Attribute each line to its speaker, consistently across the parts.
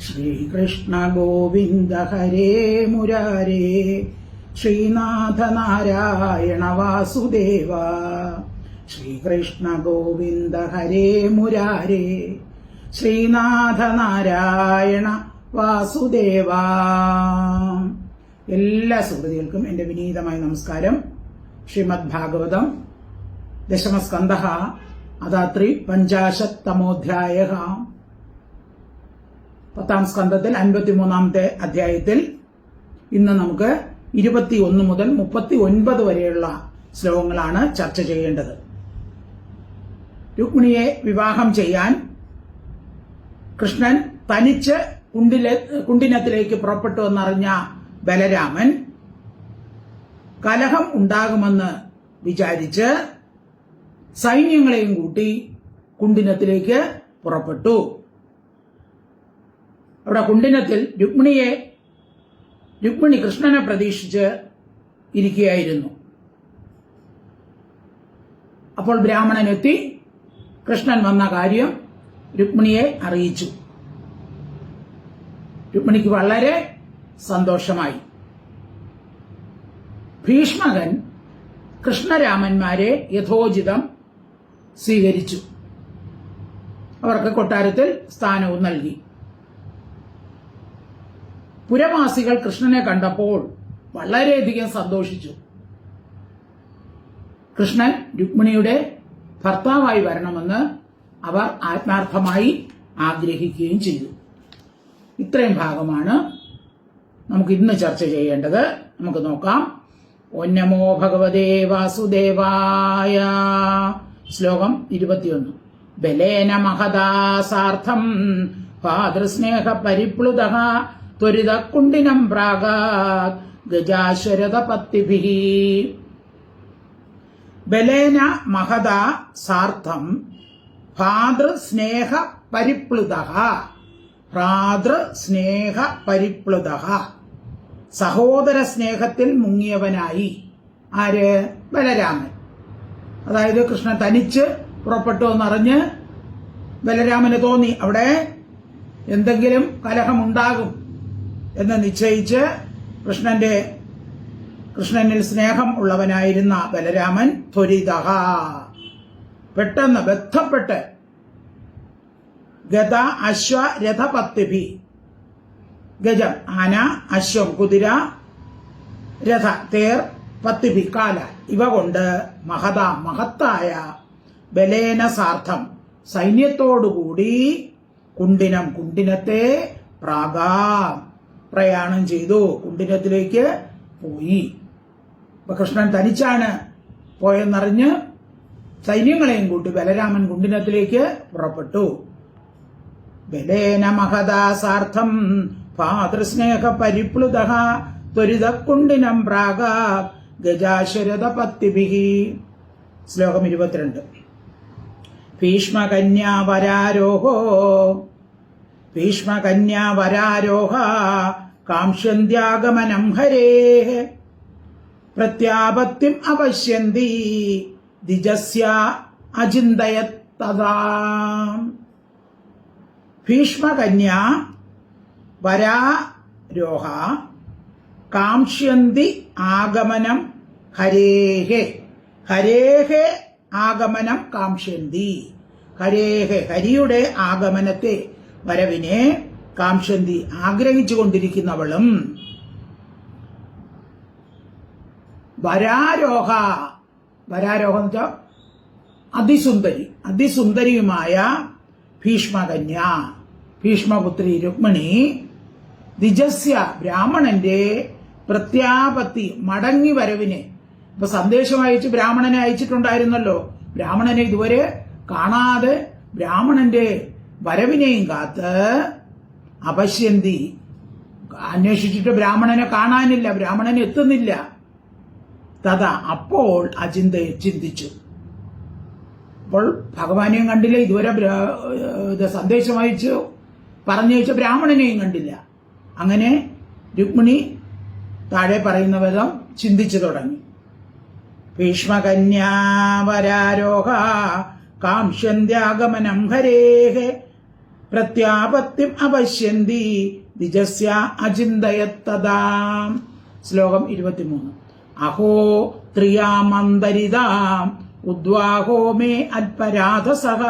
Speaker 1: ശ്രീകൃഷ്ണ ഗോവിന്ദ ഹരേ മുരാരേ ശ്രീനാഥ നാരായണ വാസുദേവ. ശ്രീകൃഷ്ണ ഗോവിന്ദ ഹരേ മുരാരേ ശ്രീനാഥ നാരായണ വാസുദേവ. എല്ലാ സുഹൃത്തുക്കൾക്കും എന്റെ വിനീതമായ നമസ്കാരം. ശ്രീമദ് ഭാഗവതം ദശമസ്കന്ധഃ അദാത്രി പഞ്ചാശത്തമോധ്യായഃ. 10ാം സ്കന്ധത്തിൽ 53ാമത്തെ അധ്യായത്തിൽ ഇന്ന് നമുക്ക് 21 മുതൽ 39 വരെയുള്ള ശ്ലോകങ്ങളാണ് ചർച്ച ചെയ്യേണ്ടത്. രുക്മിണിയെ വിവാഹം ചെയ്യാൻ കൃഷ്ണൻ തനിച്ച് കുണ്ടിനത്തിലേക്ക് പുറപ്പെട്ടു എന്നറിഞ്ഞ ബലരാമൻ കലഹം ഉണ്ടാകുമെന്ന് വിചാരിച്ച് സൈന്യങ്ങളെയും കൂട്ടി കുണ്ടിനത്തിലേക്ക് പുറപ്പെട്ടു. അവിടെ കുണ്ടിനത്തിൽ രുക്മിണി കൃഷ്ണനെ പ്രതീക്ഷിച്ച് ഇരിക്കുകയായിരുന്നു. അപ്പോൾ ബ്രാഹ്മണൻ എത്തി കൃഷ്ണൻ വന്ന കാര്യം രുക്മിണിയെ അറിയിച്ചു. രുക്മിണിക്ക് വളരെ സന്തോഷമായി. ഭീഷ്മകൻ കൃഷ്ണരാമന്മാരെ യഥോചിതം സ്വീകരിച്ചു. അവർക്ക് കൊട്ടാരത്തിൽ സ്ഥാനവും നൽകി. പുരവാസികൾ കൃഷ്ണനെ കണ്ടപ്പോൾ വളരെയധികം സന്തോഷിച്ചു. കൃഷ്ണൻ രുക്മിണിയുടെ ഭർത്താവായി വരണമെന്ന് അവർ ആത്മാർത്ഥമായി ആഗ്രഹിക്കുകയും ചെയ്തു. ഇത്രയും ഭാഗമാണ് നമുക്ക് ഇന്ന് ചർച്ച ചെയ്യേണ്ടത്. നമുക്ക് നോക്കാം. ഓം നമോ ഭഗവതേ വാസുദേവായ. ശ്ലോകം 21. ബലേന മഹദാസാർത്ഥം ഭാതൃസ്നേഹ പരിപ്ലുതഃ ത്വരിത കുണ്ടിനം പ്രാഗാത് ഗജാശരഥ പത്തിഭിഃ. ബലേന മഹദാ സാർത്ഥം ഭാതൃസ്നേഹ പരിപ്ലുതഃ. ഭ്രാതൃസ്നേഹ പരിപ്ലുതഃ. സഹോദര സ്നേഹത്തിൽ മുങ്ങിയവനായി. ആര്? ബലരാമൻ. അതായത് കൃഷ്ണൻ തനിച്ച് പുറപ്പെട്ടു എന്നറിഞ്ഞ് ബലരാമന് തോന്നി അവിടെ എന്തെങ്കിലും കലഹമുണ്ടാകും എന്ന് നിശ്ചയിച്ച് കൃഷ്ണനിൽ സ്നേഹം ഉള്ളവനായിരുന്ന ബലരാമൻ ത്വരിതഃ പെട്ടെന്ന് ബന്ധപ്പെട്ട് ഗത അശ്വ രഥപത്തിഭി. ഗജം ആന, അശ്വം കുതിര, രഥ തേർ, പത്തിഭി കാല ഇവ കൊണ്ട് മഹത്തായ ബലേന സാർത്ഥം സൈന്യത്തോടുകൂടി കുണ്ടിനത്തെ പ്രയാണം ചെയ്തു. കുണ്ടിനത്തിലേക്ക് പോയി. ഇപ്പൊ കൃഷ്ണൻ തനിച്ചാണ് പോയെന്നറിഞ്ഞ് സൈന്യങ്ങളെയും കൂട്ടി ബലരാമൻ കുണ്ടിനത്തിലേക്ക് പുറപ്പെട്ടു. ബലേന മഹദാസാർത്ഥം ഭാതൃസ്നേഹ പരിപ്ലുതഃ ത്വരിത കുണ്ടിനം പ്രാഗാത് ഗജാശരഥ പത്തിഭിഃ. ശ്ലോകം 22. ഭീഷ്മകന്യാവരാരോഹ കാംക്ഷ്യന്ത്യാഗമനം ഹരേഃ പ്രത്യാപത്തിം അപശ്യന്തി ദ്വിജസ്യ അചിന്തയത് തഥാ. ഭീഷ്മകന്യാ വരാരോഹ കാംക്ഷ്യന്തി ആഗമനം ഹരേഃ. ഹരേഃ ആഗമനം കാംക്ഷ്യന്തി. ഹരേഃ ഹരിയുടെ ആഗമനത്തെ വരവിനെ കാംക്ഷ്യന്തി ആഗ്രഹിച്ചുകൊണ്ടിരിക്കുന്നവളും. വരാരോഹ എന്ന് വെച്ചാൽ അതിസുന്ദരിയുമായ ഭീഷ്മകന്യ ഭീഷ്മപുത്രി രുക്മിണി ദ്വിജസ്യ ബ്രാഹ്മണന്റെ പ്രത്യാപത്തി മടങ്ങി വരവിനെ. ഇപ്പൊ സന്ദേശം അയച്ച് ബ്രാഹ്മണനെ അയച്ചിട്ടുണ്ടായിരുന്നല്ലോ. ബ്രാഹ്മണനെ ഇതുവരെ കാണാതെ ബ്രാഹ്മണന്റെ വരവിനെയും കാത്ത് അപശ്യന്തി അന്വേഷിച്ചിട്ട് ബ്രാഹ്മണനെ കാണാനില്ല, ബ്രാഹ്മണൻ എത്തുന്നില്ല. തഥാ അപ്പോൾ ചിന്തിച്ചു. അപ്പോൾ ഭഗവാനെയും കണ്ടില്ല, ഇതുവരെ സന്ദേശം അയച്ച് പറഞ്ഞയച്ച ബ്രാഹ്മണനെയും കണ്ടില്ല. അങ്ങനെ രുക്മിണി താഴെ പറയുന്ന വിധം ചിന്തിച്ചു തുടങ്ങി. ഭീഷ്മകന്യാവരാരോഹ കാംക്ഷ്യന്ത്യാഗമനം ഹരേഃ പ്രത്യാപത്തിം അപശ്യന്തി ദ്വിജസ്യ അചിന്തയത്തദാ. ശ്ലോകം 23. അഹോ ത്രിയാമന്തരിതാം ഉദ്വാഹോ മേ അൽപരാധസഃ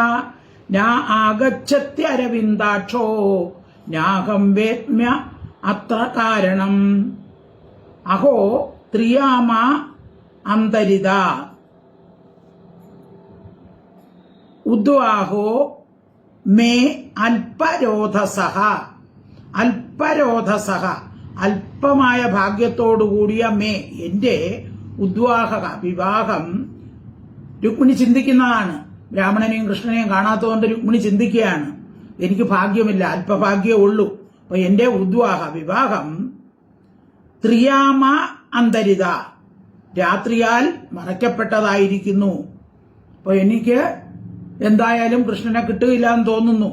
Speaker 1: നാ ആഗച്ഛത്യരവിന്ദാക്ഷോ നാഹം വേദ്മ്യ അത്ര കാരണം. അഹോ ത്രിയാമ അന്തരിത ഉദ്വാഹോ മേ അൽപരോധസഃ. അൽപരോധസഃ അല്പമായ ഭാഗ്യത്തോടുകൂടിയ മേ എന്റെ ഉദ്വാഹ വിവാഹം. രുക്മിണി ചിന്തിക്കുന്നതാണ്. ബ്രാഹ്മണനെയും കൃഷ്ണനെയും കാണാത്തതുകൊണ്ട് രുക്മിണി ചിന്തിക്കുകയാണ്, എനിക്ക് ഭാഗ്യമില്ല, അല്പഭാഗ്യമേ ഉള്ളൂ. അപ്പൊ എന്റെ ഉദ്വാഹ വിവാഹം ത്രിയാമ അന്തരിത രാത്രിയാൽ മറയ്ക്കപ്പെട്ടതായിരിക്കുന്നു. അപ്പൊ എനിക്ക് എന്തായാലും കൃഷ്ണനെ കിട്ടുകയില്ല എന്ന് തോന്നുന്നു.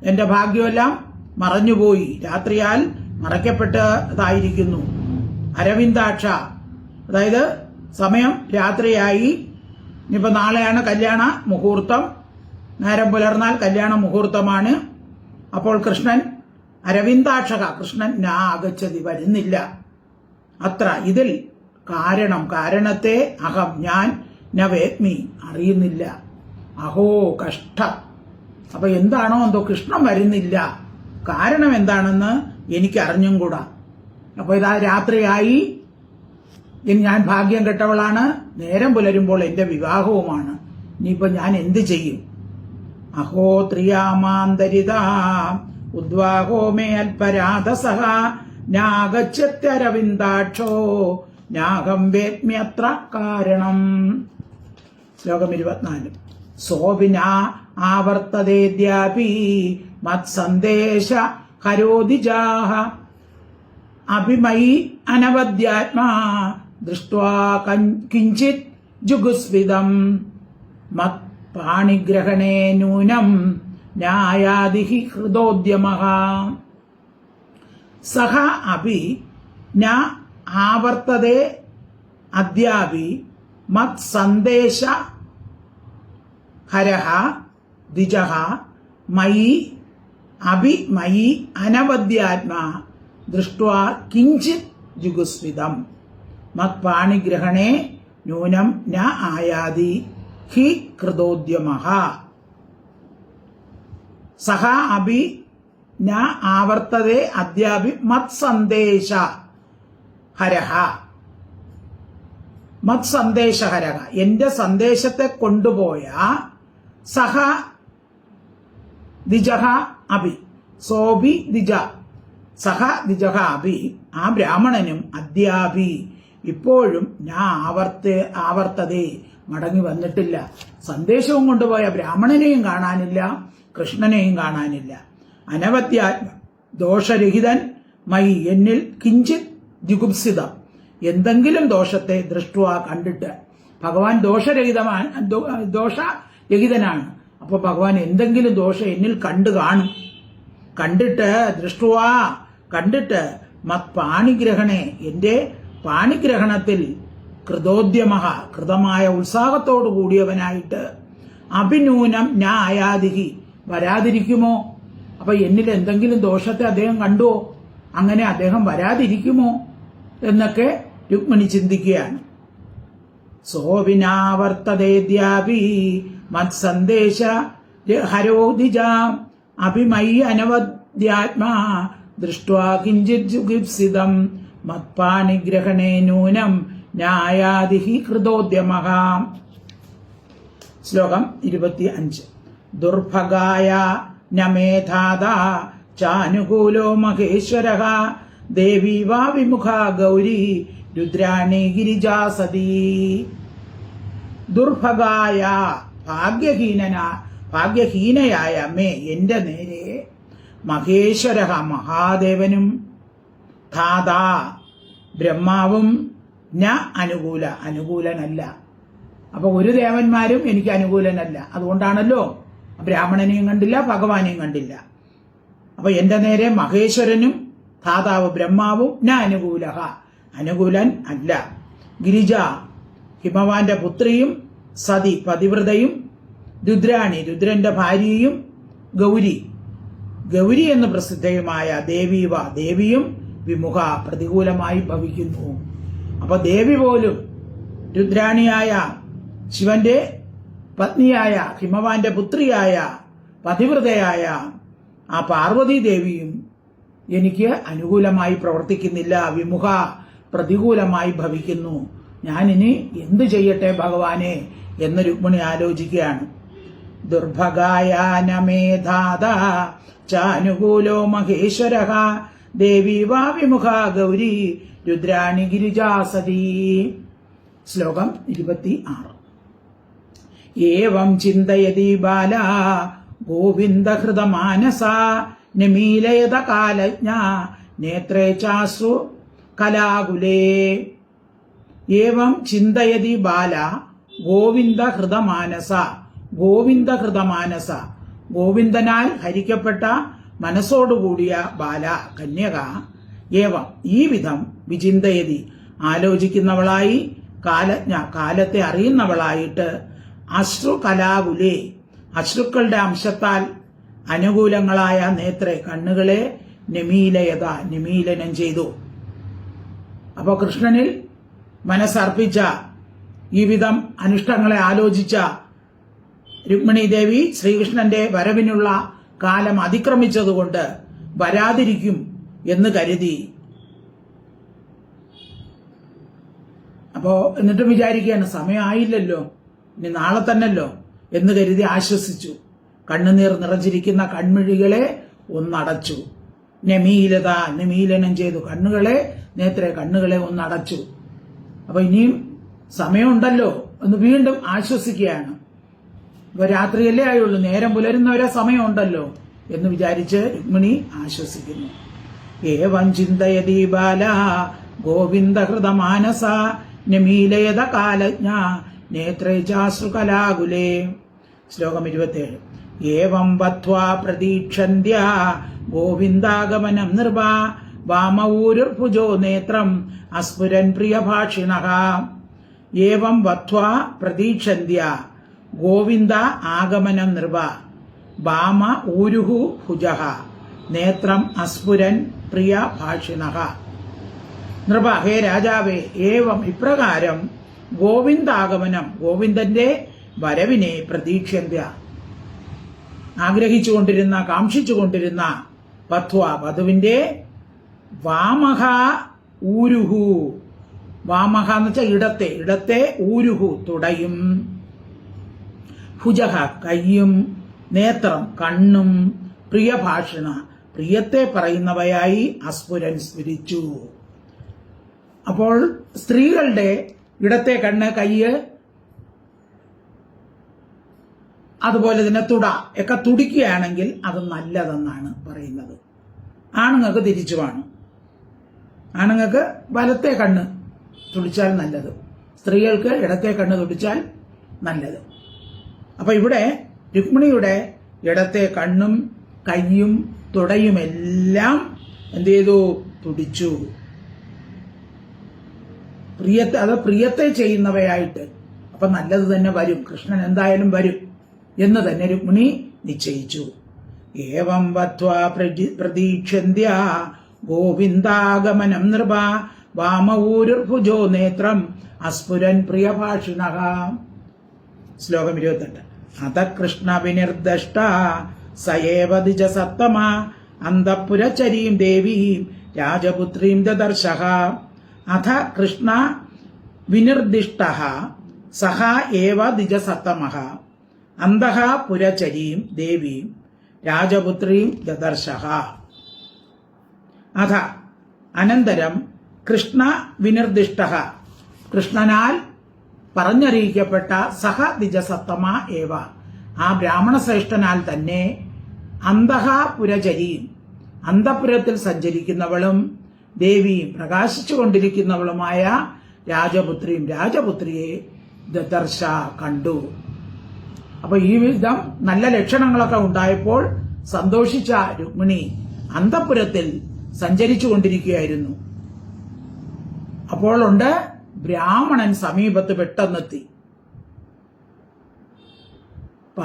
Speaker 1: എന്റെ ഭാഗ്യമെല്ലാം മറഞ്ഞുപോയി, രാത്രിയാൽ മറയ്ക്കപ്പെട്ടതായിരിക്കുന്നു. അരവിന്ദാക്ഷ, അതായത് സമയം രാത്രിയായി. ഇനിയിപ്പോ നാളെയാണ് കല്യാണ മുഹൂർത്തം, നേരം പുലർന്നാൽ കല്യാണ മുഹൂർത്തമാണ്. അപ്പോൾ കൃഷ്ണൻ അരവിന്ദാക്ഷക, കൃഷ്ണൻ നാ ആഗച്ഛതി വരുന്നില്ല. അത്ര ഇതിൽ കാരണത്തെ അഹം ഞാൻ ന വേദ്മി അറിയുന്നില്ല. അഹോ കഷ്ടം. അപ്പൊ എന്താണോ എന്തോ കൃഷ്ണൻ വരുന്നില്ല, കാരണം എന്താണെന്ന് എനിക്ക് അറിഞ്ഞും കൂടാ. അപ്പൊ ഇതാ രാത്രിയായി, ഞാൻ ഭാഗ്യം കെട്ടവളാണ്, നേരം പുലരുമ്പോൾ എന്റെ വിവാഹവുമാണ്. ഇനിയിപ്പോ ഞാൻ എന്ത് ചെയ്യും? അഹോ ത്രിയാമാന്തരിത ഉദ്വാഹോ മേ അൽപരാധസഃ നാഗച്ഛത്യരവിന്ദാക്ഷോ നാഹം വേദ്മ്യത്ര കാരണം. ശ്ലോകം 24. സോഭിന ആവർത്തതേദ്യാപി മത്സന്ദേശ ഹരോദിജാഹ അഭിമയി അനവദ്യാത്മാ ദൃഷ്ട്വാ കിഞ്ചിത് ജുഗുസ്വിദം മത് പാണിഗ്രഹണേ നൂനം ന്യായാദിഹി ഹൃദോദ്യമഃ. സഹ അപി ന ആവർത്തതേ അദ്യാപി മത് സന്ദേശ ഹരഃ ദ്വിജഃ മയി അഭിമയി അനവദ്യാത്മാ ദൃഷ്ട്വാ കിഞ്ചിത് ജുഗുസ്വിദം മത് പാണിഗ്രഹണേ നൂനം ന ആയാതി ഹി കൃതോദ്യമഃ. സഹ അഭി ന ആവർത്തതേ അദ്യാപി മത് സന്ദേശ ഹരഃ. മത് സന്ദേശഹരഃ എന്റെ സന്ദേശത്തെ കൊണ്ടുപോയ സഹ ദ്വിജഃ അഭി സോഭി ദ്വിജ സഹ ദ്വിജഃ അഭി ആ ബ്രാഹ്മണനും അദ്യാപി ഇപ്പോഴും ഞാൻ ആവർത്തതേ മടങ്ങി വന്നിട്ടില്ല. സന്ദേശവും കൊണ്ടുപോയ ബ്രാഹ്മണനെയും കാണാനില്ല, കൃഷ്ണനെയും കാണാനില്ല. അനവദ്യാത്മ ദോഷരഹിതൻ മയി എന്നിൽ കിഞ്ചിത് ജിഗുപ്സിതം എന്തെങ്കിലും ദോഷത്തെ ദൃഷ്ടുവ കണ്ടിട്ട്. ഭഗവാൻ ദോഷരഹിതനാണ്. അപ്പൊ ഭഗവാൻ എന്തെങ്കിലും ദോഷം എന്നിൽ കണ്ടു കാണും. കണ്ടിട്ട് ദൃഷ്ടുവ കണ്ടിട്ട് മത് പാണിഗ്രഹണേ എന്റെ പാണിഗ്രഹണത്തിൽ കൃതോദ്യമഃ കൃതമായ ഉത്സാഹത്തോടു കൂടിയവനായിട്ട് അഭിനൂനം ഞാൻ ആയാതിഹി വരാതിരിക്കുമോ? അപ്പൊ എന്നിൽ എന്തെങ്കിലും ദോഷത്തെ അദ്ദേഹം കണ്ടുവോ? അങ്ങനെ അദ്ദേഹം വരാതിരിക്കുമോ എന്നൊക്കെ രുക്മിണി ചിന്തിക്കുകയാണ്. സോവിനാവർത്തതേദ്യാപി മത് സന്ദേശ ഹരോദിജ അഭിമയി അനവദ്യാത്മാ ദൃഷ്ട്വാ കിഞ്ചിത് ജുഗുപ്സിതം മത്പാണിഗ്രഹണേ നൂനം ന്യായാദിഹി കൃതോദ്യമഃ. ശ്ലോകം 25. ദുർഭഗായ നമേധാതാ ചാനുകൂലോ മഹേശ്വരഃ ദേവി വാ വിമുഖാ ഗൗരി രുദ്രാണി ഗിരിജാ സതീ. ദുർഭഗായ ഭാഗ്യഹീനയായ മേ എന്റെ നേരെ മഹേശ്വരഃ മഹാദേവനും ധാതാ ബ്രഹ്മാവും ന അനുകൂലനല്ല. അപ്പൊ ഒരു ദേവന്മാരും എനിക്ക് അനുകൂലനല്ല. അതുകൊണ്ടാണല്ലോ ബ്രാഹ്മണനെയും കണ്ടില്ല, ഭഗവാനെയും കണ്ടില്ല. അപ്പൊ എന്റെ നേരെ മഹേശ്വരനും ധാതാവ് ബ്രഹ്മാവും ന അനുകൂലൻ അല്ല. ഗിരിജ ഹിമവാന്റെ പുത്രിയും സതി പതിവ്രതയും രുദ്രാണി രുദ്രന്റെ ഭാര്യയും ഗൗരി എന്ന് പ്രസിദ്ധയുമായ ദേവിയും വിമുഖ പ്രതികൂലമായി ഭവിക്കുന്നു. അപ്പൊ ദേവി പോലും രുദ്രാണിയായ ശിവന്റെ പത്നിയായ ഹിമവാന്റെ പുത്രിയായ പതിവ്രതയായ ആ പാർവതി ദേവിയും എനിക്ക് അനുകൂലമായി പ്രവർത്തിക്കുന്നില്ല, വിമുഖ പ്രതികൂലമായി ഭവിക്കുന്നു. ഞാനിനി എന്തു ചെയ്യട്ടെ ഭഗവാനെ എന്ന് രുക്മിണി ആലോചിക്കുകയാണ്. ദുർഭഗായാനമേധാത ചാനുകൂലോ മഹേശ്വര ദേവി വാ വിമുഖ ഗൗരി രുദ്രാണി ഗിരിജാസതി. ശ്ലോകം 26. ഏവം ചിന്തയതി ബാല ഗോവിന്ദഹൃതമാനസ നിമീലയത കാലജ്ഞ നേത്രേ ചാശ്രു കലാകുലേ. ഏവം ചിന്തയതി ബാല ഗോവിന്ദഹൃതമാനസ ഗോവിന്ദനാൽ ഹരിക്കപ്പെട്ട മനസ്സോടുകൂടിയ ബാല കന്യക ഏവം ഈ വിധം വിചിന്തയതി ആലോചിക്കുന്നവളായി കാലജ്ഞ കാലത്തെ അറിയുന്നവളായിട്ട് അശ്രു കലാകുലേ അശ്രുക്കളുടെ അംശത്താൽ അനുകൂലങ്ങളായ നേത്രേ കണ്ണുകളെ നിമീലനം ചെയ്തു. അപ്പോൾ കൃഷ്ണനിൽ മനസ്സർപ്പിച്ച ഈ വിധം അനിഷ്ടങ്ങളെ ആലോചിച്ച രുക്മിണി ദേവി ശ്രീകൃഷ്ണന്റെ വരവിനുള്ള കാലം അതിക്രമിച്ചതുകൊണ്ട് വരാതിരിക്കും എന്ന് കരുതി. എന്നിട്ടും വിചാരിക്കുകയാണ് സമയമായില്ലല്ലോ, ഇനി നാളെ തന്നല്ലോ എന്ന് കരുതി ആശ്വസിച്ചു. കണ്ണുനീർ നിറഞ്ഞിരിക്കുന്ന കൺമിഴികളെ ഒന്നടച്ചു. നിമീലനം ചെയ്തു. കണ്ണുകളെ ഒന്നടച്ചു. അപ്പൊ ഇനിയും സമയമുണ്ടല്ലോ എന്ന് വീണ്ടും ആശ്വസിക്കുകയാണ്. ഇപ്പൊ രാത്രിയല്ലേ ആയുള്ളൂ, നേരം പുലരുന്നവരെ സമയമുണ്ടല്ലോ എന്ന് വിചാരിച്ച് രുക്മിണി ആശ്വസിക്കുന്നു. ഏവം ചിന്തയതി ബാല ഗോവിന്ദഹൃതമാനസ നിമീലയത കാലജ്ഞ നേത്രേ ചാശ്രുകലാകുലേ. ശ്ലോകം 27. ഏവം വത്വാ പ്രതീക്ഷന്ത്യ ഗോവിന്ദാഗമനം നിർവ വാമഊരുർഭുജോ നേത്രം അസ്ഫുരൻ പ്രിയഭാഷിണഃ. ഏവം വത്വാ പ്രതീക്ഷന്ത്യ ഗോവിന്ദ ആഗമനം നിർവ വാമ ഊരുഹു ഭുജഃ നേത്രം അസ്ഫുരൻ പ്രിയഭാഷിണഃ. നൃപ ഹേ രാജാവേ, ഏവം ഇപ്രകാരം ഗോവിന്ദാഗമനം ഗോവിന്ദന്റെ വരവിനെ പ്രതീക്ഷ്യന്ത്യ ആഗ്രഹിച്ചുകൊണ്ടിരുന്ന കാക്ഷിച്ചുകൊണ്ടിരുന്ന വത്വ വധുവിന്റെ വാമഹ ഊരുഹു വാമഹ എന്ന് വെച്ചാൽ ഇടത്തെ ഊരുഹു തുടയും ഭുജഹ കയ്യും നേത്രം കണ്ണും പ്രിയഭാഷിണ പ്രിയത്തെ പറയുന്നവയായി അസ്ഫുരൻ സ്ഫുരിച്ചു. അപ്പോൾ സ്ത്രീകളുടെ ഇടത്തെ കണ്ണ്, കയ്യ്, അതുപോലെ തന്നെ തുട ഒക്കെ തുടിക്കുകയാണെങ്കിൽ അത് നല്ലതെന്നാണ് പറയുന്നത്. ആണുങ്ങൾക്ക് തിരിച്ചുമാണ്. ആണുങ്ങൾക്ക് വലത്തെ കണ്ണ് തുടിച്ചാൽ നല്ലത്, സ്ത്രീകൾക്ക് ഇടത്തെ കണ്ണ് തുടിച്ചാൽ നല്ലത്. അപ്പൊ ഇവിടെ രുക്മിണിയുടെ ഇടത്തെ കണ്ണും കയ്യും തുടയുമെല്ലാം എന്ത് ചെയ്തു? തുടിച്ചു. പ്രിയത്തെ ചെയ്യുന്നവയായിട്ട്. അപ്പൊ നല്ലത് തന്നെ വരും, കൃഷ്ണൻ എന്തായാലും വരും എന്ന് തന്നെ രുക്മിണി നിശ്ചയിച്ചു. ഏവം വത്വാ പ്രതീക്ഷ്യന്ത്യ ഗോവിന്ദാഗമനം നൃപ വാമഊരുർഭുജോ നേത്രം അസ്ഫുരൻ പ്രിയഭാഷിണഃ. ശ്ലോകം 28. അത കൃഷ്ണ വിനിർദ്ദഷ്ട സയേവ ദ്വിജസത്തമ അന്തഃപുരചരീം ദേവീം രാജപുത്രീം ദദർശഃ. അഥ കൃഷ്ണ വിനിർദിഷ്ടഃ സഹ ഏവ ദ്വിജസത്തമഃ അന്തഃ പുരചരീം ദേവീം രാജപുത്രീം ദദർശഃ. അഥ അനന്തരം കൃഷ്ണ വിനിർദിഷ്ടഃ കൃഷ്ണനാൽ പറഞ്ഞറിയിക്കപ്പെട്ട സഹ ദ്വിജസത്തമ ഏവ ആ ബ്രാഹ്മണശ്രേഷ്ഠനാൽ തന്നെ അന്തഃ പുരചരീം അന്തഃപുരത്തിൽ സഞ്ചരിക്കുന്നവളും ദേവിയും പ്രകാശിച്ചുകൊണ്ടിരിക്കുന്നവളുമായ രാജപുത്രിയെ ദദർശ കണ്ടു. അപ്പൊ ഈ വിധം നല്ല ലക്ഷണങ്ങളൊക്കെ ഉണ്ടായപ്പോൾ സന്തോഷിച്ച രുക്മിണി അന്തഃപുരത്തിൽ സഞ്ചരിച്ചു കൊണ്ടിരിക്കുകയായിരുന്നു. അപ്പോൾ ഉണ്ട് ബ്രാഹ്മണൻ സമീപത്ത് പെട്ടെന്നെത്തി.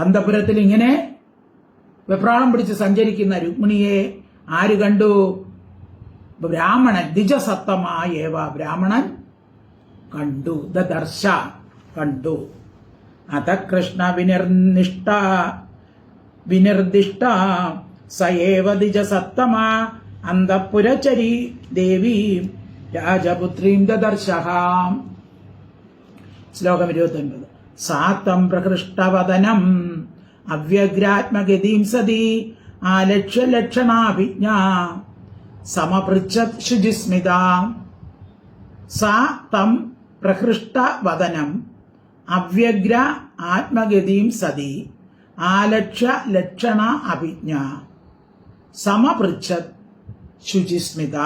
Speaker 1: അന്തപുരത്തിൽ ഇങ്ങനെ വെപ്രാളം പിടിച്ച് സഞ്ചരിക്കുന്ന രുക്മിണിയെ ആര് കണ്ടു? ബ്രാഹ്മണൻ. ദ്വിജസത്തമായേവ, ബ്രാഹ്മണൻ കണ്ടു. ദർശ, കണ്ടു. അത കൃഷ്ണ വിനിർദിഷ്ട സയേവ ദ്വിജസത്തമ അന്തപുരചരി ദേവി രാജപുത്രീം ദദർശഃ. ശ്ലോകം 29. സാത്തം പ്രകൃഷ്ടവദനം അവ്യഗ്രാത്മഗതിം സതി ആലക്ഷ്യ ലക്ഷണാഭിജ്ഞ സമപൃച്ഛത് ശുചിസ്മിത. സാ തം പ്രഹൃഷ്ടവദനം അവ്യഗ്ര ആത്മഗതിം സതി ആലക്ഷ്യ ലക്ഷണ അഭിജ്ഞ സമപൃച്ഛത് ശുചിസ്മിത.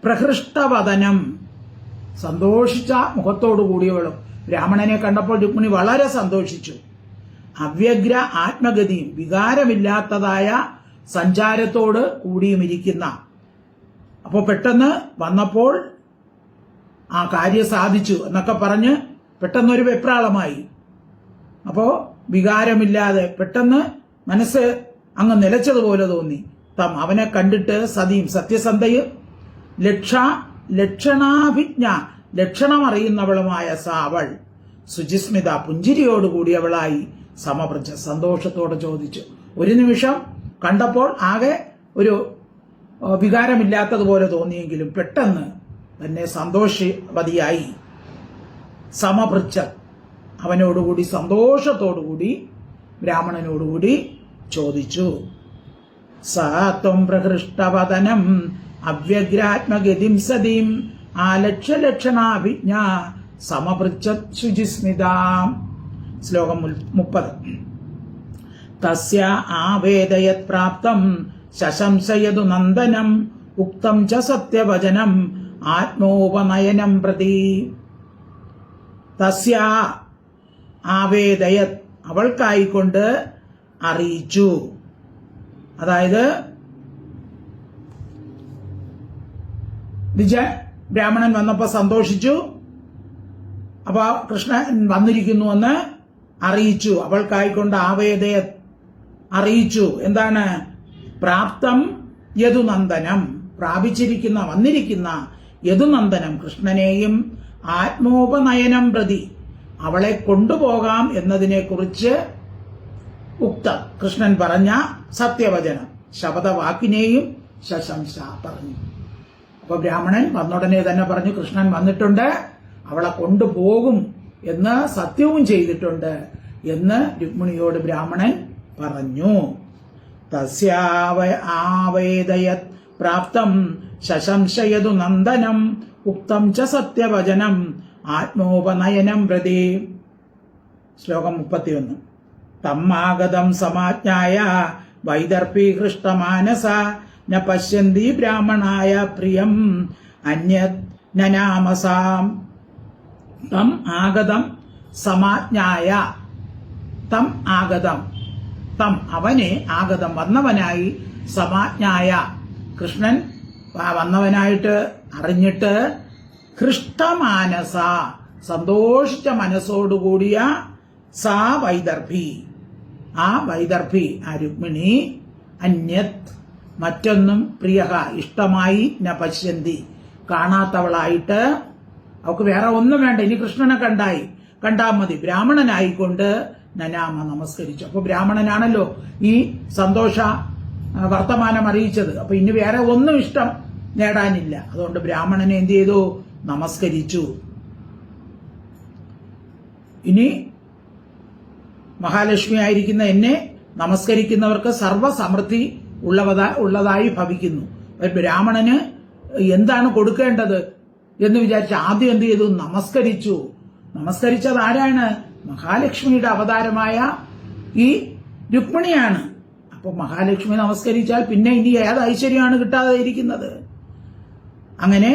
Speaker 1: പ്രഹൃഷ്ടവദനം, സന്തോഷിച്ച മുഖത്തോടു കൂടിയവളും. ബ്രാഹ്മണനെ കണ്ടപ്പോൾ രുക്മിണി വളരെ സന്തോഷിച്ചു. അവ്യഗ്ര ആത്മഗതിയും, വികാരമില്ലാത്തതായ സഞ്ചാരത്തോട് കൂടിയും ഇരിക്കുന്ന. അപ്പോൾ പെട്ടെന്ന് വന്നപ്പോൾ ആ കാര്യം സാധിച്ചു എന്നൊക്കെ പറഞ്ഞ് പെട്ടെന്നൊരു വെപ്രാളമായി. അപ്പോ വികാരമില്ലാതെ പെട്ടെന്ന് മനസ്സ് അങ്ങ് നിലച്ചതുപോലെ തോന്നി. അവനെ കണ്ടിട്ട് സതിയും, സത്യസന്ധയും ലക്ഷണാഭിജ്ഞ, ലക്ഷണമറിയുന്നവളുമായ അവൾ ശുചിസ്മിത, പുഞ്ചിരിയോടുകൂടിയവളായി സമപ്രജ്ഞ, സന്തോഷത്തോടെ ചോദിച്ചു. ഒരു നിമിഷം കണ്ടപ്പോൾ ആകെ ഒരു വികാരമില്ലാത്തതുപോലെ തോന്നിയെങ്കിലും പെട്ടെന്ന് തന്നെ സന്തോഷവതിയായി. സമപൃച്ഛ, അവനോടുകൂടി സന്തോഷത്തോടുകൂടി ബ്രാഹ്മണനോടുകൂടി ചോദിച്ചു. സാ ത്വം പ്രഹൃഷ്ടവദനം അവ്യഗ്രാത്മഗതിം സതീം ആലക്ഷ്യ ലക്ഷണാഭിജ്ഞ സമപൃച്ഛത് ശുചിസ്മിതാം. ശ്ലോകം 30. തസ്യ ആവേദയത് പ്രാപ്തം ശശംസയതു നന്ദനം ഉക്തം ച സത്യവചനം ആത്മോപനയനം പ്രതി. തസ്യ ആവേദയത്, അവൾക്കായിക്കൊണ്ട് അറിയിച്ചു. അതായത് ബ്രാഹ്മണൻ വന്നപ്പോ സന്തോഷിച്ചു. അപ്പൊ കൃഷ്ണൻ വന്നിരിക്കുന്നുവെന്ന് അറിയിച്ചു. അവൾക്കായിക്കൊണ്ട് ആവേദയത്, അറിയിച്ചു. എന്താണ്? പ്രാപ്തം യദുനന്ദനം, പ്രാപിച്ചിരിക്കുന്ന, വന്നിരിക്കുന്ന യദുനന്ദനം കൃഷ്ണനെയും ആത്മോപനയനം പ്രതി, അവളെ കൊണ്ടുപോകാം എന്നതിനെ കുറിച്ച് ഉക്തം, കൃഷ്ണൻ പറഞ്ഞ സത്യവചനം, ശപഥവാക്കിനെയും ശശംസ പറഞ്ഞു. അപ്പൊ ബ്രാഹ്മണൻ വന്നുടനെ തന്നെ പറഞ്ഞു, കൃഷ്ണൻ വന്നിട്ടുണ്ട്, അവളെ കൊണ്ടുപോകും എന്ന് സത്യവും ചെയ്തിട്ടുണ്ട് എന്ന് രുക്മിണിയോട് ബ്രാഹ്മണൻ പറഞ്ഞു. തസ്യാവേദയത് പ്രാപ്തം ശശംസയതു നന്ദനം ഉക്തം ച സത്യവചനം ആത്മോപനയനം പ്രതി. ശ്ലോകം 31. തമ്മാഗതം സമാജ്ഞായ വൈദർഭി ഹൃഷ്ടമാനസ ന പശ്യന്തി ബ്രാഹ്മണായ പ്രിയം അന്യത് നനാമസാം. തം ആഗതം സമാജ്ഞായ, തം ആഗതം, തം അവനെ, ആഗതം വന്നവനായി, സമാജ്ഞായ കൃഷ്ണൻ വന്നവനായിട്ട് അറിഞ്ഞിട്ട്, ഹൃഷ്ടമാനസ സന്തോഷിച്ച മനസ്സോടുകൂടിയ സാ വൈദർഭി, ആ വൈദർഭി, ആ രുക്മിണി, അന്യത് മറ്റൊന്നും പ്രിയ ഇഷ്ടമായി ന പശ്യന്തി കാണാത്തവളായിട്ട്, അവൾക്ക് വേറെ ഒന്നും വേണ്ട, ഇനി കൃഷ്ണനെ കണ്ടാൽ മതി, ബ്രാഹ്മണനായിക്കൊണ്ട് നനാമ നമസ്കരിച്ചു. അപ്പൊ ബ്രാഹ്മണനാണല്ലോ ഈ സന്തോഷ വർത്തമാനം അറിയിച്ചത്. അപ്പൊ ഇനി വേറെ ഒന്നും ഇഷ്ടം നേടാനില്ല. അതുകൊണ്ട് ബ്രാഹ്മണനെ എന്ത് ചെയ്തു? നമസ്കരിച്ചു. ഇനി മഹാലക്ഷ്മി ആയിരിക്കുന്ന എന്നെ നമസ്കരിക്കുന്നവർക്ക് സർവ്വസമൃദ്ധി ഉള്ളതായി ഭവിക്കുന്നു. ബ്രാഹ്മണന് എന്താണ് കൊടുക്കേണ്ടത് എന്ന് വിചാരിച്ച് ആദ്യം എന്ത് ചെയ്തു? നമസ്കരിച്ചു. നമസ്കരിച്ചത് ആരാണ്? മഹാലക്ഷ്മിയുടെ അവതാരമായ ഈ രുക്മിണിയാണ്. അപ്പൊ മഹാലക്ഷ്മി നമസ്കരിച്ചാൽ പിന്നെ ഇനി ഏത് ഐശ്വര്യമാണ് കിട്ടാതെ ഇരിക്കുന്നത്? അങ്ങനെ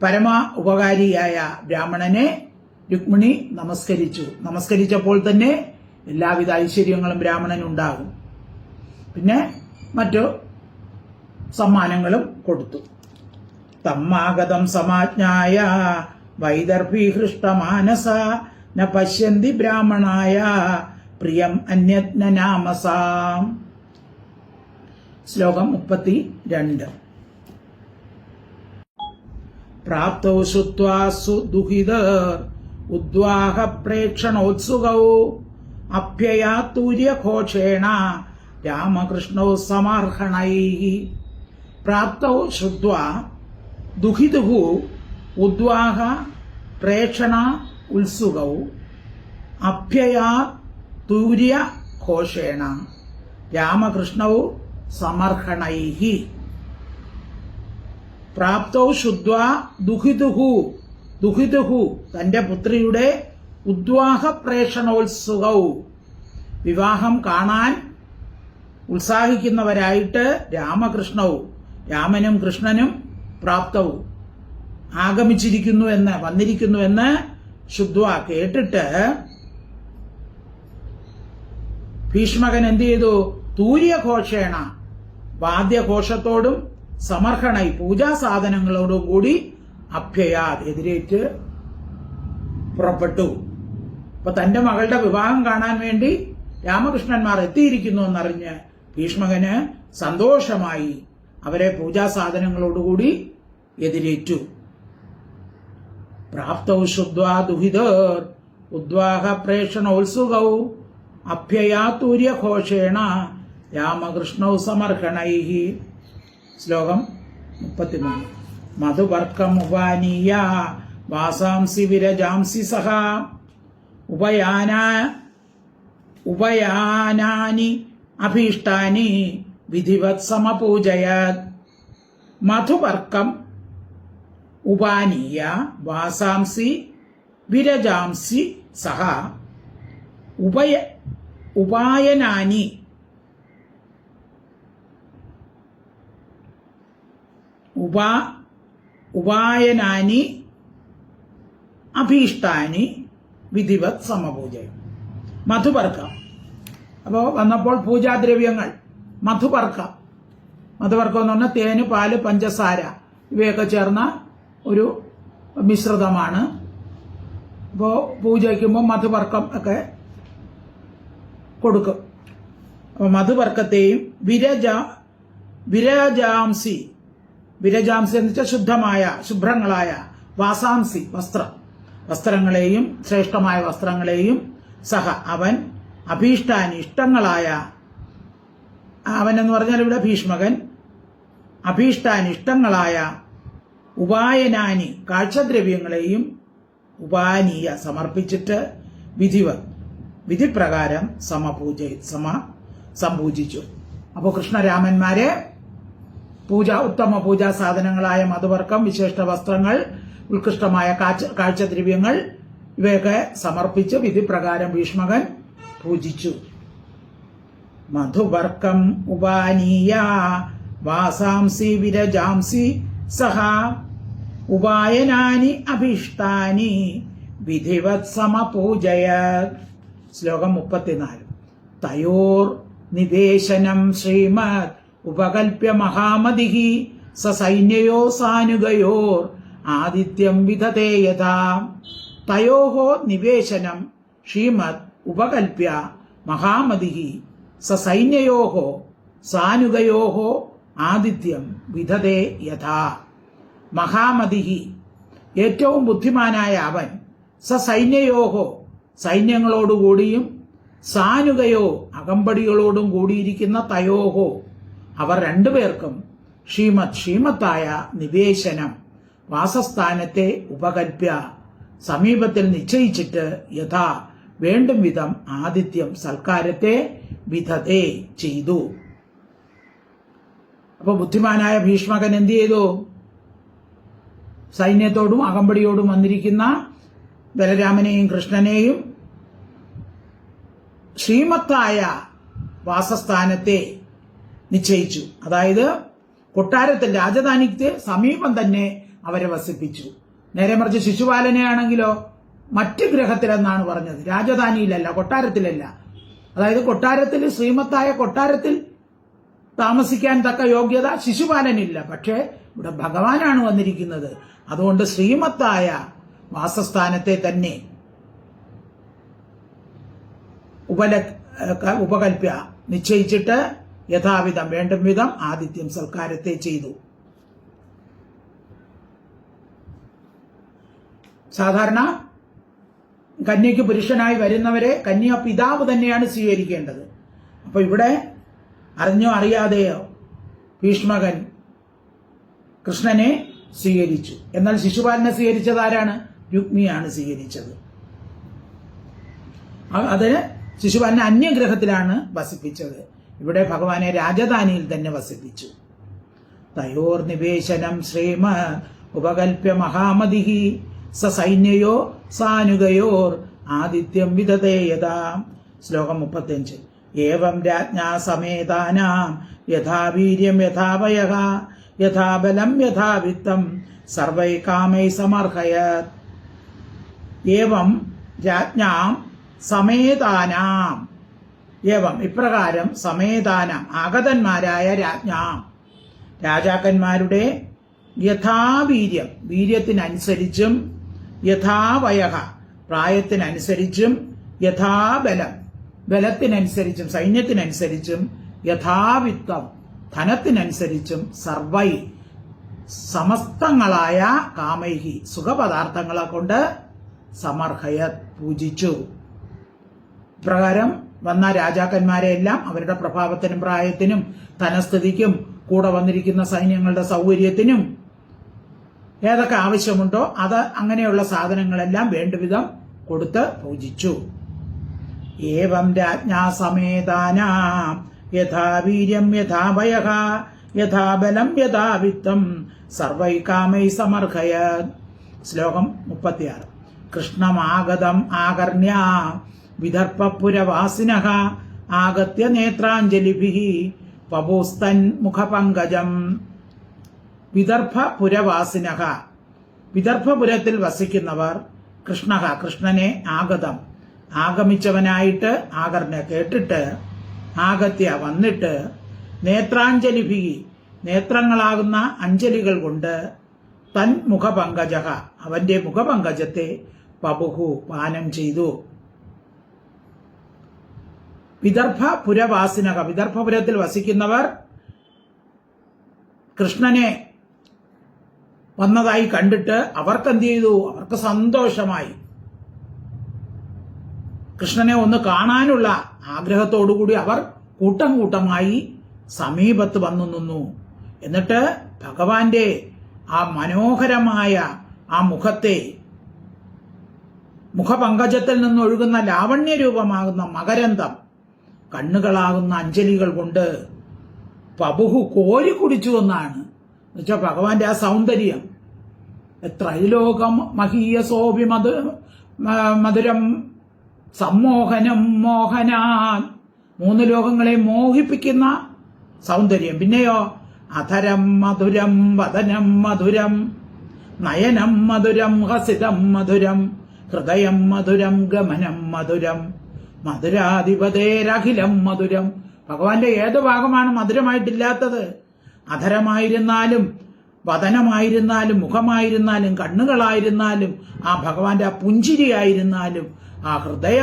Speaker 1: പരമ ഉപകാരിയായ ബ്രാഹ്മണനെ രുക്മിണി നമസ്കരിച്ചു. നമസ്കരിച്ചപ്പോൾ തന്നെ എല്ലാവിധ ഐശ്വര്യങ്ങളും ബ്രാഹ്മണനുണ്ടാകും. പിന്നെ മറ്റു സമ്മാനങ്ങളും കൊടുത്തു. തമ്മാഗതം സമാജ്ഞായ വൈദർഭി ഹൃഷ്ടമാനസ ന പശ്യന്തി ബ്രാഹ്മണായ പ്രിയം അന്യജ്ഞനാമസാം. ശ്ലോകം 32. പ്രാപ്തോ ശ്രുത്വാ സുദുഹിതർ ഉദ്വാഹ പ്രേക്ഷണോത്സുകൗ അഭ്യയാത്തൂര്യഘോഷേണ രാമകൃഷ്ണോ സമാർഹണൈഃ. പ്രാപ്തൗ ശ്രുത്വാ ദുഹിതുഃ ഉദ്വാഹ പ്രേക്ഷണ ഉത്സുകൗ അഭ്യയാത്തൂര്യഘോഷേണ രാമകൃഷ്ണൗ സമർഹണൈഃ. പ്രാപ്തൗ ശ്രുത്വാ ദുഹിതുഹു തന്റെ പുത്രിയുടെ ഉദ്വാഹ പ്രേഷണോത്സുകൗ വിവാഹം കാണാൻ ഉത്സാഹിക്കുന്നവരായിട്ട് രാമകൃഷ്ണവും രാമനും കൃഷ്ണനും പ്രാപ്തവും വന്നിരിക്കുന്നു എന്ന് ശ്രുത്വ കേട്ടിട്ട് ഭീഷ്മകൻ എന്ത് ചെയ്തു? തൂര്യഘോഷേണ വാദ്യഘോഷത്തോടും സമർഹണൈ പൂജാസാധനങ്ങളോടും കൂടി അഭ്യയാത് എതിരേറ്റ് പുറപ്പെട്ടു. അപ്പൊ തന്റെ മകളുടെ വിവാഹം കാണാൻ വേണ്ടി രാമകൃഷ്ണന്മാർ എത്തിയിരിക്കുന്നു എന്നറിഞ്ഞ് ഭീഷ്മകന് സന്തോഷമായി അവരെ പൂജാസാധനങ്ങളോടുകൂടി എതിരേറ്റു. പ്രാപ്തൗ ശ്രുത്വാ ദുഹിതർ ഉദ്വാഹ പ്രേഷണോത്സുകൗ അഭ്യയാത്തൂര്യഘോഷേണ രാമകൃഷ്ണൗ സമർഹണൈഃ. ശ്ലോകം 33. മധുവർക്കമുപാനീയ വാസാംസി വിരജാംസി സഹ ഉപയാനാനി അഭീഷ്ടാനി വിധിവത് സമപൂജയത്. മധുവർക്കം ഉപാനീയ വാസാംസി വിരജാംസി സഹ ഉപായനാനി ഉപായനാനി അഭീഷ്ടാനി വിധിവത് സമപൂജയം. മധുപർക്കം. അപ്പോൾ വന്നപ്പോൾ പൂജാദ്രവ്യങ്ങൾ മധുപർക്കം എന്ന് പറഞ്ഞാൽ തേന്, പാല്, പഞ്ചസാര ഇവയൊക്കെ ചേർന്ന ഒരു മിശ്രിതമാണ്. അപ്പോൾ പൂജ വയ്ക്കുമ്പോൾ മധുപർക്കം ഒക്കെ കൊടുക്കും. അപ്പോൾ മധുപർക്കത്തെയും വിരജാംസി എന്ന് വെച്ചാൽ ശുഭ്രങ്ങളായ വാസാംസി വസ്ത്രങ്ങളെയും ശ്രേഷ്ഠമായ വസ്ത്രങ്ങളെയും സഹ അവൻ അഭീഷ്ടാനി ഇഷ്ടങ്ങളായ അവൻ എന്ന് പറഞ്ഞാൽ ഇവിടെ ഭീഷ്മകൻ അഭീഷ്ടാനി ഇഷ്ടങ്ങളായ ഉപായനാനി കാഴ്ചദ്രവ്യങ്ങളെയും ഉപാനീയ സമർപ്പിച്ചിട്ട് വിധിപ്രകാരം സംപൂജിച്ചു. അപ്പോൾ കൃഷ്ണരാമന്മാരെ ഉത്തമ പൂജാ സാധനങ്ങളായ മധുവർക്കം, വിശിഷ്ട വസ്ത്രങ്ങൾ, ഉത്കൃഷ്ടമായ കാഴ്ചദ്രവ്യങ്ങൾ ഇവയൊക്കെ സമർപ്പിച്ച് വിധിപ്രകാരം ഭീഷ്മകൻ പൂജിച്ചു. മധുവർക്കം ഉപാനീയ വാസാംസി വിരജാംസി സഹ ഉപായനാനി അഭീഷ്ടാനി വിധിവത് സമപൂജയത്. ശ്ലോകം 34. തയോർ നിവേശനം ശ്രീമദ് ഉപകൽപ്യ മഹാമതിഃ സസൈന്യയോ സാനുഗയോർ ആദിത്യം വിധതേ യഥാ. തയോഃ നിവേശനം ശ്രീമദ് ഉപകൽപ്യ മഹാമതിഃ സസൈന്യയോഃ സാനുഗയോഃ ആദിത്യം വിധതേ യഥാ. മഹാമതിഃ ഏറ്റവും ബുദ്ധിമാനായ അവൻ സസൈന്യയോഃ സൈന്യങ്ങളോടുകൂടിയും സാനുഗയോ അകമ്പടികളോടും കൂടിയിരിക്കുന്ന തയോഹോ അവർ രണ്ടുപേർക്കും ശ്രീമത്തായ നിവേശനം വാസസ്ഥാനത്തെ ഉപകൽപ്യ സമീപത്തിൽ നിശ്ചയിച്ചിട്ട് യഥാ വേണ്ടും വിധം ആതിഥ്യം സൽക്കാരത്തെ വിധതേ ചെയ്തു. അപ്പൊ ബുദ്ധിമാനായ ഭീഷ്മകൻ എന്ത് ചെയ്തു? സൈന്യത്തോടും അകമ്പടിയോടും വന്നിരിക്കുന്ന ബലരാമനെയും കൃഷ്ണനെയും ശ്രീമത്തായ വാസസ്ഥാനത്തെ നിശ്ചയിച്ചു. അതായത് കൊട്ടാരത്തിൽ രാജധാനിക്ക് സമീപം തന്നെ അവരെ വസിപ്പിച്ചു. നേരെ മറിച്ച് ശിശുപാലനെ ആണെങ്കിലോ മറ്റ് ഗ്രഹത്തിലെന്നാണ് പറഞ്ഞത്, രാജധാനിയിലല്ല, കൊട്ടാരത്തിലല്ല. അതായത് കൊട്ടാരത്തിൽ ശ്രീമത്തായ കൊട്ടാരത്തിൽ താമസിക്കാൻ തക്ക യോഗ്യത ശിശുപാലനില്ല. പക്ഷേ ഇവിടെ ഭഗവാനാണ് വന്നിരിക്കുന്നത്. അതുകൊണ്ട് ശ്രീമത്തായ വാസസ്ഥാനത്തെ തന്നെ ഉപകൽപ്യ നിശ്ചയിച്ചിട്ട് യഥാവിധം വേണ്ടും വിധം ആതിഥ്യം സൽക്കാരത്തെ ചെയ്തു. സാധാരണ കന്യയ്ക്ക് പുരുഷനായി വരുന്നവരെ കന്യ പിതാവ് തന്നെയാണ് സ്വീകരിക്കേണ്ടത്. അപ്പൊ ഇവിടെ അറിഞ്ഞോ അറിയാതെയോ ഭീഷ്മകൻ കൃഷ്ണനെ സ്വീകരിച്ചു. എന്നാൽ ശിശുപാലനെ സ്വീകരിച്ചത് ആരാണ്? രുക്മിയാണ് സ്വീകരിച്ചത്. അതിന് ശിശുപാലനെ അന്യഗ്രഹത്തിലാണ് വസിപ്പിച്ചത്. ഇവിടെ ഭഗവാനെ രാജധാനിയിൽ തന്നെ വസിപ്പിച്ചു. തയോർ നിവേശനം ശ്രീമ ഉപകൽപ്യ മഹാമതിഹി സൈന്യയോ സാനുഗയോർ ആദിത്യം വിദതേ യഥാ. ശ്ലോകം 35. ഏവം രാജ്ഞാ സമേതാനാം യഥാ വീര്യം യഥാ വയഃ യഥാ ബലം യഥാ വിത്തം സർവൈ കാമൈ സമർഹയത്. ഏവം രാജ്ഞാം സമേതാനാം, ഏവം ഇപ്രകാരം സമേതാനാം ആഗതന്മാരായ രാജ്ഞാം രാജാക്കന്മാരുടെ യഥാവീര്യം വീര്യത്തിനനുസരിച്ചും യഥാവയഃ പ്രായത്തിനനുസരിച്ചും യഥാബലം ബലത്തിനനുസരിച്ചും സൈന്യത്തിനനുസരിച്ചും യഥാവിത്തം ധനത്തിനനുസരിച്ചും സർവൈ സമസ്തങ്ങളായ കാമൈഹി സുഖപദാർത്ഥങ്ങളെ കൊണ്ട് സമർഹയത് പൂജിച്ചു. ഇപ്രകാരം വന്ന രാജാക്കന്മാരെയെല്ലാം അവരുടെ പ്രഭാവത്തിനും പ്രായത്തിനും ധനസ്ഥിതിക്കും കൂടെ വന്നിരിക്കുന്ന സൈന്യങ്ങളുടെ സൗകര്യത്തിനും ഏതൊക്കെ ആവശ്യമുണ്ടോ അത് അങ്ങനെയുള്ള സാധനങ്ങളെല്ലാം വേണ്ടുവിധം കൊടുത്ത് പൂജിച്ചു. ഏവം രാജ്ഞാ സമേതാനാം യഥാ വീര്യം യഥാ വയഃ യഥാ ബലം യഥാ വിത്തം സർവൈ കാമൈ സമർഹയത്. ശ്ലോകം 36. കൃഷ്ണമാഗതം ആകർണ്യ വിദർഭപുരവാസിനഃ ആഗത്യ നേത്രാഞ്ജലിഭിഃ പപുസ്തൻ മുഖപങ്കജം. വിദർഭപുരവാസിനഃ വിദർഭപുരത്തിൽ വസിക്കുന്നവർ കൃഷ്ണനെ ആഗതം ആഗമിച്ചവനായിട്ട് ആകർണ്യ കേട്ടിട്ട് ആഗത്യ വന്നിട്ട് നേത്രാഞ്ജലിഭി നേത്രങ്ങളാകുന്ന അഞ്ജലികൾ കൊണ്ട് തൻ മുഖപങ്കജ അവന്റെ മുഖപങ്കജത്തെ പബുഹു പാനം ചെയ്തു. വിദർഭപുരവാസിനക വിദർഭപുരത്തിൽ വസിക്കുന്നവർ കൃഷ്ണനെ വന്നതായി കണ്ടിട്ട് അവർക്ക് എന്ത് ചെയ്തു? അവർക്ക് സന്തോഷമായി. കൃഷ്ണനെ ഒന്ന് കാണാനുള്ള ആഗ്രഹത്തോടുകൂടി അവർ കൂട്ടം കൂട്ടമായി സമീപത്ത് വന്നു നിന്നു. എന്നിട്ട് ഭഗവാന്റെ ആ മനോഹരമായ ആ മുഖത്തെ മുഖപങ്കജത്തിൽ നിന്നൊഴുകുന്ന ലാവണ്യരൂപമാകുന്ന മകരന്തം കണ്ണുകളാകുന്ന അഞ്ജലികൾ കൊണ്ട് പബുഹു കോരി കുടിച്ചു എന്നാണ്. എന്നുവെച്ചാൽ ഭഗവാന്റെ ആ സൗന്ദര്യം ത്രൈലോകം മഹീയസോഭി മധുരം സമ്മോഹനം മോഹനാൻ 3 ലോകങ്ങളെ മോഹിപ്പിക്കുന്ന സൗന്ദര്യം. പിന്നെയോ അധരം മധുരം വദനം മധുരം നയനം മധുരം ഹസിതം മധുരം ഹൃദയം മധുരം ഗമനം മധുരം മധുരാധിപതേരഖിലം മധുരം. ഭഗവാന്റെ ഏത് ഭാഗമാണ് മധുരമായിട്ടില്ലാത്തത്? അധരമായിരുന്നാലും വദനമായിരുന്നാലും മുഖമായിരുന്നാലും കണ്ണുകളായിരുന്നാലും ആ ഭഗവാന്റെ ആ പുഞ്ചിരിയായിരുന്നാലും ആ ഹൃദയ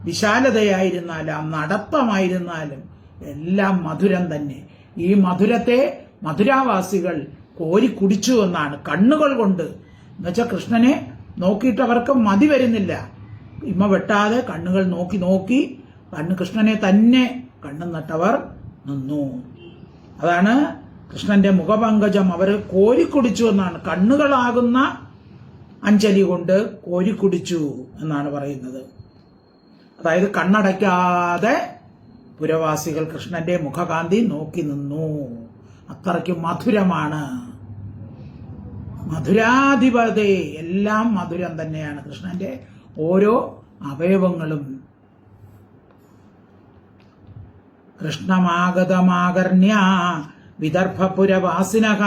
Speaker 1: വിശാലതയായിരുന്നാലും ആ നടത്തമായിരുന്നാലും എല്ലാം മധുരം തന്നെ. ഈ മധുരത്തെ മധുരാവാസികൾ കോരി കുടിച്ചു എന്നാണ് കണ്ണുകൾ കൊണ്ട്. എന്നുവെച്ചാൽ കൃഷ്ണനെ നോക്കിയിട്ട് അവർക്ക് മതി വരുന്നില്ല. ഇമ്മ വെട്ടാതെ കണ്ണുകൾ നോക്കി നോക്കി കൃഷ്ണനെ തന്നെ കണ്ണു നട്ടവർ നിന്നു. അതാണ് കൃഷ്ണന്റെ മുഖപങ്കജം അവർ കോരിക്കുടിച്ചു എന്നാണ്. കണ്ണുകളാകുന്ന അഞ്ജലി കൊണ്ട് കോരിക്കുടിച്ചു എന്നാണ് പറയുന്നത്. അതായത് കണ്ണടയ്ക്കാതെ പുരവാസികൾ കൃഷ്ണന്റെ മുഖകാന്തി നോക്കി നിന്നു. അത്രയ്ക്ക് മധുരമാണ്. മധുരാധിപതേ എല്ലാം മധുരം തന്നെയാണ് കൃഷ്ണന്റെ ഓരോ അവയവങ്ങളും. കൃഷ്ണമാഗതമാകർണ്യ വിദർഭപുരവാസിനഃ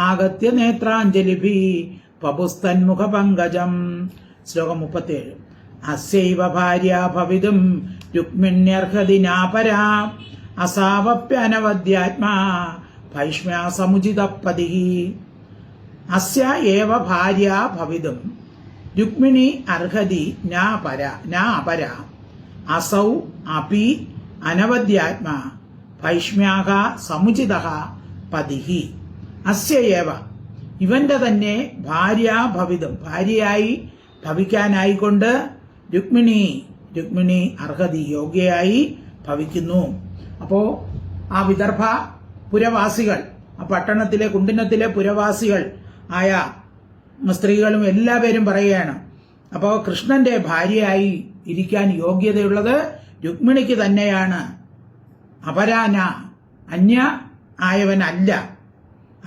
Speaker 1: ആഗത്യ നേത്രാഞ്ജലിഭി പപുസ്തന്മുഖപങ്കജം. ശ്ലോകം 37. അസ്യൈവ ഭാര്യ ഭവിതും രുക്മിണ്യർഹതി നാപരാ അസാവപ്യനവദ്യാത്മാ ഭൈഷ്മ്യാ സമുചിതപതി അസ്യ ഏവ ഭാര്യ ഭവിതും രുക്മിണി അർഹതി നാപര അസൗ അപി അനവദ്യാത്മാ ഭൈഷ്മ്യാഹ സമുചിതഃ പതിഹി അസ്യ ഏവ ഇവന്റെ തന്നെ ഭാര്യ ഭവിതും ഭാര്യയായി ഭവിക്കാനായിക്കൊണ്ട് രുക്മിണി അർഹതി യോഗ്യയായി ഭവിക്കുന്നു. അപ്പോ ആ വിദർഭ പുരവാസികൾ, ആ പട്ടണത്തിലെ കുണ്ടിനത്തിലെ പുരവാസികൾ ആയ സ്ത്രീകളും എല്ലാവരും പറയുകയാണ്, അപ്പോൾ കൃഷ്ണന്റെ ഭാര്യയായി ഇരിക്കാൻ യോഗ്യതയുള്ളത് രുക്മിണിക്ക് തന്നെയാണ്. അപരാന അന്യ ആയവനല്ല.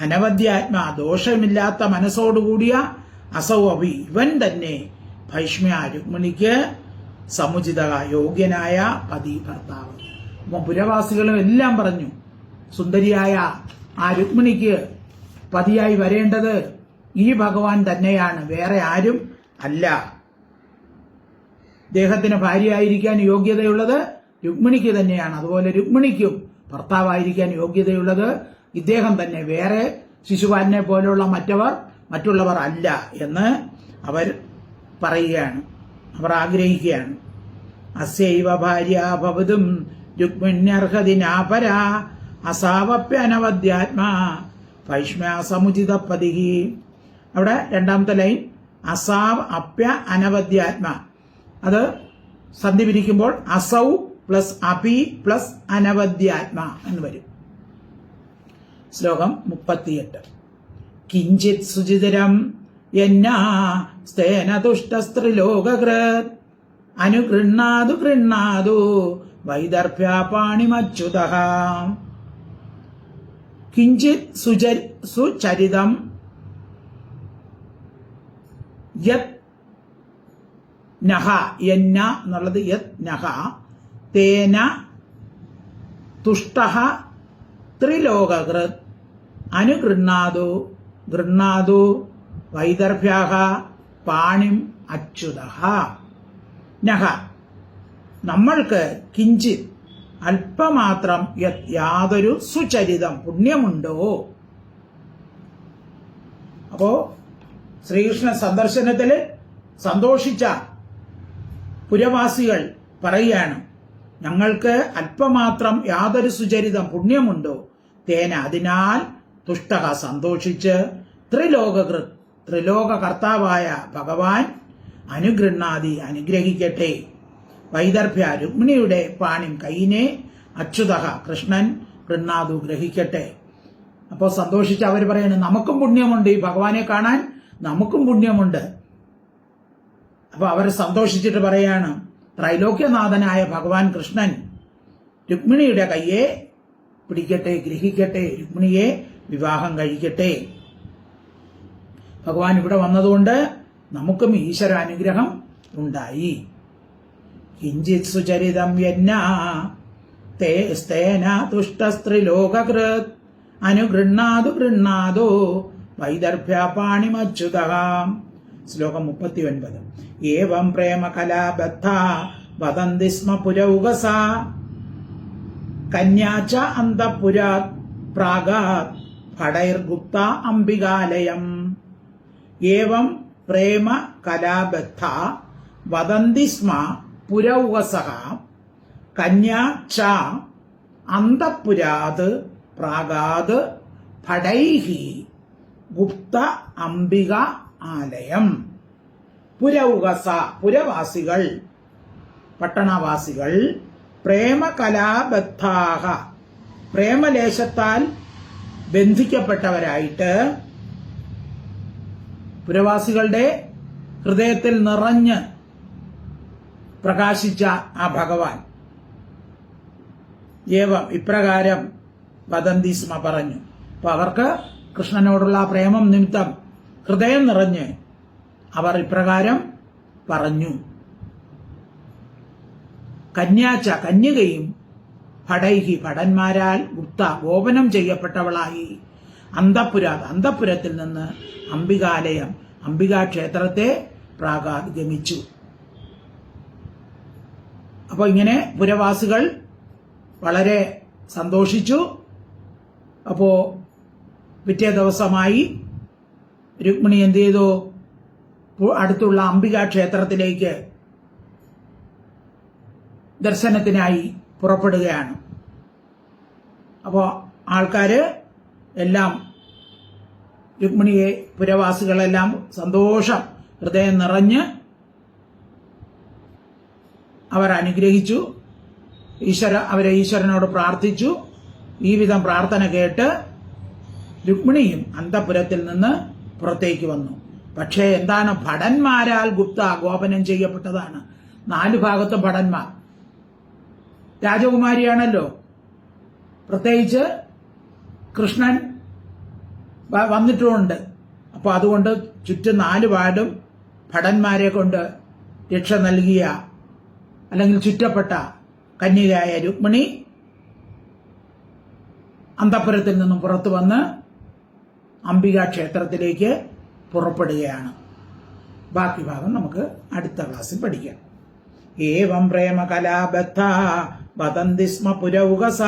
Speaker 1: അനവദ്യാത്മാ ദോഷമില്ലാത്ത മനസ്സോടുകൂടിയ അസൗവി ഇവൻ തന്നെ ഭൈഷ്മ്യ രുക്മിണിക്ക് സമുചിത യോഗ്യനായ പതി ഭർത്താവ്. അപ്പൊ പുരവാസികളും എല്ലാം പറഞ്ഞു, സുന്ദരിയായ ആ രുക്മിണിക്ക് പതിയായി വരേണ്ടത് ഈ ഭഗവാൻ തന്നെയാണ്, വേറെ ആരും അല്ല. ദേഹത്തിന് ഭാര്യയായിരിക്കാൻ യോഗ്യതയുള്ളത് രുക്മിണിക്ക് തന്നെയാണ്. അതുപോലെ രുക്മിണിക്കും ഭർത്താവായിരിക്കാൻ യോഗ്യതയുള്ളത് ഇദ്ദേഹം തന്നെ, വേറെ ശിശുപാലനെ പോലുള്ള മറ്റുള്ളവർ അല്ല എന്ന് അവർ പറയുകയാണ്, അവർ ആഗ്രഹിക്കുകയാണ്. അസ്യൈവ ഭാര്യ ഭവതും രുക്മിണ്യർഹതി നാപര അസാവപ്യനവദ്യാത്മാ ഭൈഷ്മ്യാ സമുചിതപതി. അവിടെ രണ്ടാമത്തെ ലൈൻ അസാവ് അപ്യ അനവദ്യാത്മാ, അത് സന്ധി പിരിക്കുമ്പോൾ അസൗ പ്ലസ് അപി പ്ലസ് അനവദ്യാത്മാ എന്ന് വരും. ശ്ലോകം 38. കിഞ്ചിത് സുചിതരം യന്നാ സ്തേന തുഷ്ടസ്ത്രിലോകകൃത് അനുഗൃഹാതു വൈദർഭ്യാപാണിമച്യുതഃ. കിഞ്ചിത് സുചരിതം യത് നഹ യന്ന എന്നുള്ളത് യത് നഹ തേന തുഷ്ടഃ ത്രിലോകകൃത് അനുഗൃഹാതു വൈദർഭ്യാഹ പാണിം അച്യുതഃ. നഹ നമ്മൾക്ക് കിഞ്ചിത് അല്പമാത്രം യാതൊരു സുചരിതം പുണ്യമുണ്ടോ. അപ്പോ ശ്രീകൃഷ്ണ സന്ദർശനത്തിൽ സന്തോഷിച്ച പുരവാസികൾ പറയുകയാണ്, ഞങ്ങൾക്ക് അല്പമാത്രം യാതൊരു സുചരിതം പുണ്യമുണ്ടോ. തേന അതിനാൽ തുഷ്ടക സന്തോഷിച്ച് ത്രിലോക കർത്താവായ ഭഗവാൻ അനുഗൃഹാതി അനുഗ്രഹിക്കട്ടെ. വൈദർഭ്യ രുക്മിണിയുടെ പാണിം കൈയിനെ അച്യുത കൃഷ്ണൻ ഗൃഹാതു ഗ്രഹിക്കട്ടെ. അപ്പോൾ സന്തോഷിച്ച് അവർ പറയുന്നു, നമുക്കും പുണ്യമുണ്ട്, ഈ ഭഗവാനെ കാണാൻ നമുക്കും പുണ്യമുണ്ട്. അപ്പൊ അവർ സന്തോഷിച്ചിട്ട് പറയാണ്, ത്രൈലോക്യനാഥനായ ഭഗവാൻ കൃഷ്ണൻ രുക്മിണിയുടെ കയ്യെ പിടിക്കട്ടെ, ഗ്രഹിക്കട്ടെ, രുക്മിണിയെ വിവാഹം കഴിക്കട്ടെ. ഭഗവാൻ ഇവിടെ വന്നതുകൊണ്ട് നമുക്കും ഈശ്വര അനുഗ്രഹം ഉണ്ടായി. കിഞ്ചിത് സുചരിതം യന്നാ തേന തുഷ്ടസ്ത്രിലോകകൃത് അനുഗൃഹാതു വൈദർഭ്യാപാണിമച്യുതഃ. ശ്ലോകം 39. ഏവം പ്രേമ കലാബദ്ധ വദന്തി സ്മ പുരൗകസ കന്യാച അന്തഃപുരാത് പ്രാഗാത് ഭടൈർഗുപ്ത അംബികാലയം. ഏവം പ്രേമ കലാബദ്ധ വദന്തി സ്മ പുരൗകസഃ കന്യാച അന്തഃപുരാത് പ്രാഗാത് ഭടൈഹി ഗുപ്ത അംബിക ആലയം. പുരൗകസ പുരവാസികൾ, പട്ടണവാസികൾ, പ്രേമകലാബദ്ധാഹ പ്രേമലേശത്താൽ ബന്ധിക്കപ്പെട്ടവരായിട്ട് പുരവാസികളുടെ ഹൃദയത്തിൽ നിറഞ്ഞ് പ്രകാശിച്ച ആ ഭഗവാൻ ഏവം ഇപ്രകാരം വദന്തി സ്മ പറഞ്ഞു. അപ്പൊ അവർക്ക് കൃഷ്ണനോടുള്ള പ്രേമം നിമിത്തം ഹൃദയം നിറഞ്ഞ് അവർ ഇപ്രകാരം പറഞ്ഞു. കന്യാച്ച കന്യകയും ഭടൈഹി ഭടന്മാരാൽ ഗുപ്ത ഗോപനം ചെയ്യപ്പെട്ടവളായി അന്തഃപുരത്തിൽ നിന്ന് അംബികാലയം അംബികാക്ഷേത്രത്തെ പ്രാഗാത് ഗമിച്ചു. അപ്പോൾ ഇങ്ങനെ പുരവാസികൾ വളരെ സന്തോഷിച്ചു. അപ്പോ പിറ്റേ ദിവസമായി രുക്മിണി എന്ത് ചെയ്തു? അടുത്തുള്ള അംബികാ ക്ഷേത്രത്തിലേക്ക് ദർശനത്തിനായി പുറപ്പെടുകയാണ്. അപ്പോൾ ആൾക്കാര് എല്ലാം രുക്മിണിയെ, പുരവാസികളെല്ലാം സന്തോഷം ഹൃദയം നിറഞ്ഞ് അവർ അനുഗ്രഹിച്ചു. അവരെ ഈശ്വരനോട് പ്രാർത്ഥിച്ചു. ഈ വിധം പ്രാർത്ഥന കേട്ട് രുക്മിണിയും അന്തഃപുരത്തിൽ നിന്ന് പുറത്തേക്ക് വന്നു. പക്ഷേ എന്താണ്? ഭടന്മാരാൽ ഗുപ്ത ഗോപനം ചെയ്യപ്പെട്ടതാണ്. 4 ഭാഗത്തും ഭടന്മാർ. രാജകുമാരിയാണല്ലോ. പ്രത്യേകിച്ച് കൃഷ്ണൻ വന്നിട്ടുമുണ്ട്. അപ്പൊ അതുകൊണ്ട് ചുറ്റും 4 പാടും ഭടന്മാരെ കൊണ്ട് രക്ഷ നൽകിയ അല്ലെങ്കിൽ ചുറ്റപ്പെട്ട കന്യകയായ രുക്മിണി അന്തഃപുരത്തിൽ നിന്നും പുറത്തു വന്ന് അംബികാ ക്ഷേത്രത്തിലേക്ക് പുറപ്പെടുകയാണ്. ബാക്കി ഭാഗം നമുക്ക് അടുത്ത ക്ലാസ്സിൽ പഠിക്കാം. ഏവം പ്രേമകലാബദ്ധ വദന്തി സ്മ പുരൗകസ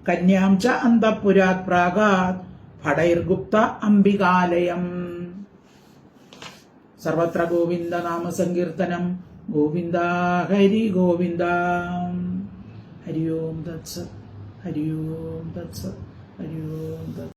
Speaker 1: കന്യാം ച അന്തഃപുരാത് പ്രാഗാത് ഭടൈർഗുപ്ത അംബികാലയം. സർവത്ര ഗോവിന്ദ നാമ സങ്കീർത്തനം. ഗോവിന്ദ ഹരി ഗോവിന്ദ. ഹരി ഓം തത്സത്. ഹരി ഓം തത്സത്. ഹരി ഓം തത്സത്.